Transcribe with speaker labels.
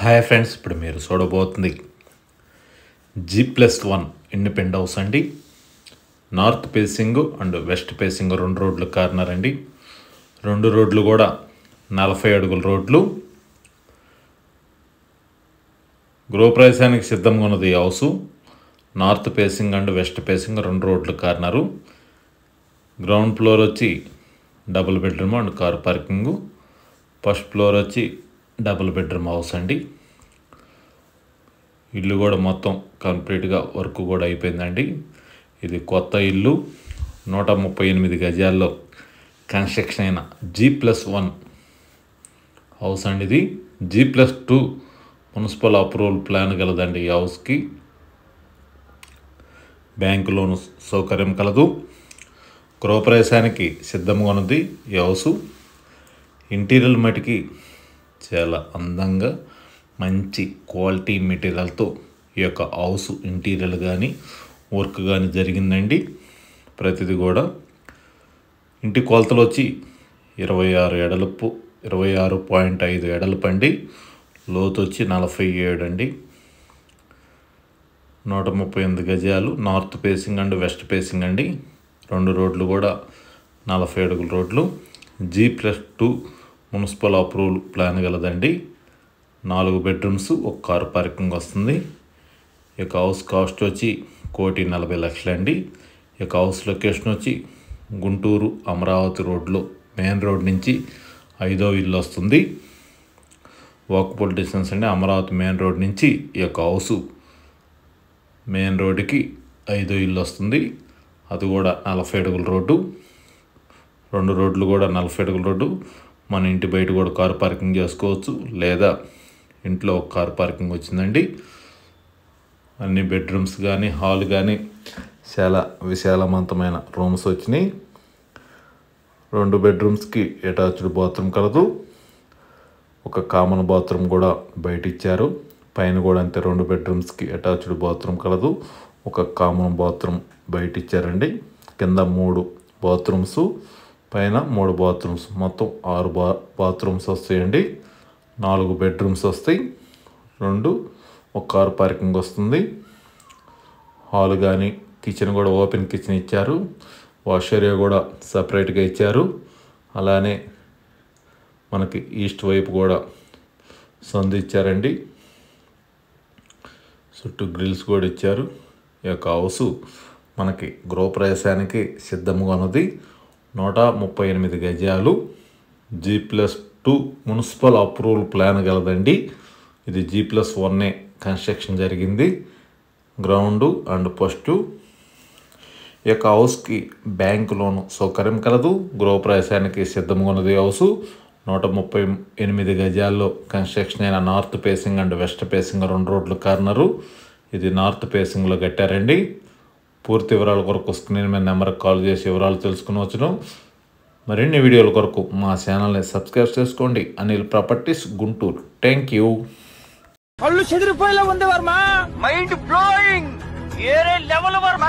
Speaker 1: Hi friends, ఇప్పుడు మీరు చూడబోతుంది G+1 independent house అండి. North facing and west facing 2 రోడ్లు కార్నర్ అండి. 2 రోడ్లు కూడా 40 అడుగుల రోడ్లు. గృహప్రవేశానికి సిద్ధంగా ఉన్నది ఈ house. North facing and west facing 2 రోడ్లు కార్నరు. గ్రౌండ్ ఫ్లోర్ వచ్చి double bedroom and car parking. First floor వచ్చి డబుల్ బెడ్రూమ్ హౌస్ అండి. ఇల్లు కూడా మొత్తం కంప్లీట్గా వర్క్ కూడా అయిపోయిందండి. ఇది కొత్త ఇల్లు, 138 గజాల్లో కన్స్ట్రక్షన్ అయిన G+1 హౌస్ అండి. ఇది G+2 మున్సిపల్ అప్రూవల్ ప్లాన్ కలదండి. ఈ హౌస్కి బ్యాంకు లోను సౌకర్యం కలదు. గృహప్రవేశానికి సిద్ధంగా ఉన్నది ఈ హౌసు. ఇంటీరియర్ మటుకి చాలా అందంగా మంచి క్వాలిటీ మెటీరియల్తో ఈ యొక్క హౌస్ ఇంటీరియర్ కానీ వర్క్ కానీ జరిగిందండి. ప్రతిదీ కూడా ఇంటి కొలతలు వచ్చి 26 ఎడల్పు, 26.5 ఎడల్పు అండి. లోతు వచ్చి 47 అండి. 138 గజాలు. North facing and west facing అండి. 2 రోడ్లు కూడా 40 అడుగుల రోడ్లు. G+2 మున్సిపల్ అప్రూవల్ ప్లాన్ కలదండి. 4 బెడ్రూమ్స్, 1 కార్ పార్కింగ్ వస్తుంది. ఈ యొక్క హౌస్ కాస్ట్ వచ్చి 1,40,00,000 అండి. ఈ యొక్క హౌస్ లొకేషన్ వచ్చి గుంటూరు అమరావతి రోడ్లో మెయిన్ రోడ్ నుంచి 5వ ఇల్లు వస్తుంది. వాకబుల్ డిస్టెన్స్ అండి. అమరావతి మెయిన్ రోడ్ నుంచి ఈ యొక్క హౌస్ మెయిన్ రోడ్డుకి 5వ ఇల్లు వస్తుంది. అది కూడా 40 అడుగుల రోడ్డు. 2 రోడ్లు కూడా 40 అడుగుల రోడ్డు. మన ఇంటి బయట కూడా కార్ పార్కింగ్ చేసుకోవచ్చు, లేదా ఇంట్లో ఒక కార్ పార్కింగ్ వచ్చిందండి. అన్ని బెడ్రూమ్స్ కానీ హాల్ కానీ చాలా విశాలవంతమైన రూమ్స్ వచ్చినాయి. 2 బెడ్రూమ్స్కి అటాచ్డ్ బాత్రూమ్ కలదు. ఒక కామన్ బాత్రూమ్ కూడా బయట ఇచ్చారు. పైన కూడా అంతే 2 బెడ్రూమ్స్కి అటాచ్డ్ బాత్రూమ్ కలదు. ఒక కామన్ బాత్రూమ్ బయట ఇచ్చారండి. కింద 3 బాత్రూమ్స్, పైన 3 బాత్రూమ్స్, మొత్తం 6 బాత్రూమ్స్ వస్తాయండి. 4 బెడ్రూమ్స్ వస్తాయి. 2 ఒక కార్ పార్కింగ్ వస్తుంది. హాల్ కానీ కిచెన్ కూడా ఓపెన్ కిచెన్ ఇచ్చారు. వాష్ ఏరియా కూడా సపరేట్గా ఇచ్చారు. అలానే మనకి ఈస్ట్ వైపు కూడా సందు ఇచ్చారండి. చుట్టూ గ్రిల్స్ కూడా ఇచ్చారు. ఈ యొక్క హౌస్ మనకి గృహప్రవేశానికి సిద్ధంగా ఉన్నది. 138 గజాలు. G+2 municipal approval plan కలదండి. ఇది G+1 కన్స్ట్రక్షన్ జరిగింది. Ground and first. ఈ యొక్క హౌస్కి బ్యాంకు లోను సౌకర్యం కలదు. గృహప్రవేశానికి సిద్ధంగా ఉన్నది హౌస్. 138 గజాల్లో కన్స్ట్రక్షన్ అయిన north facing and west facing 2 రోడ్లు కార్నరు. ఇది నార్త్ ఫేసింగ్లో కట్టారండి. పూర్తి వివరాల కొరకు స్క్రీన్ మీద నెంబర్కి కాల్ చేసి వివరాలు తెలుసుకునవచ్చును. మరిన్ని వీడియోల కొరకు మా ఛానల్ని సబ్స్క్రైబ్ చేసుకోండి. Anil properties, Guntur. Thank you.
Speaker 2: కళ్ళు చెదిరిపోయేలా ఉంది వర్మ. Mind blowing. ఏరే లెవెల్ వర్మ.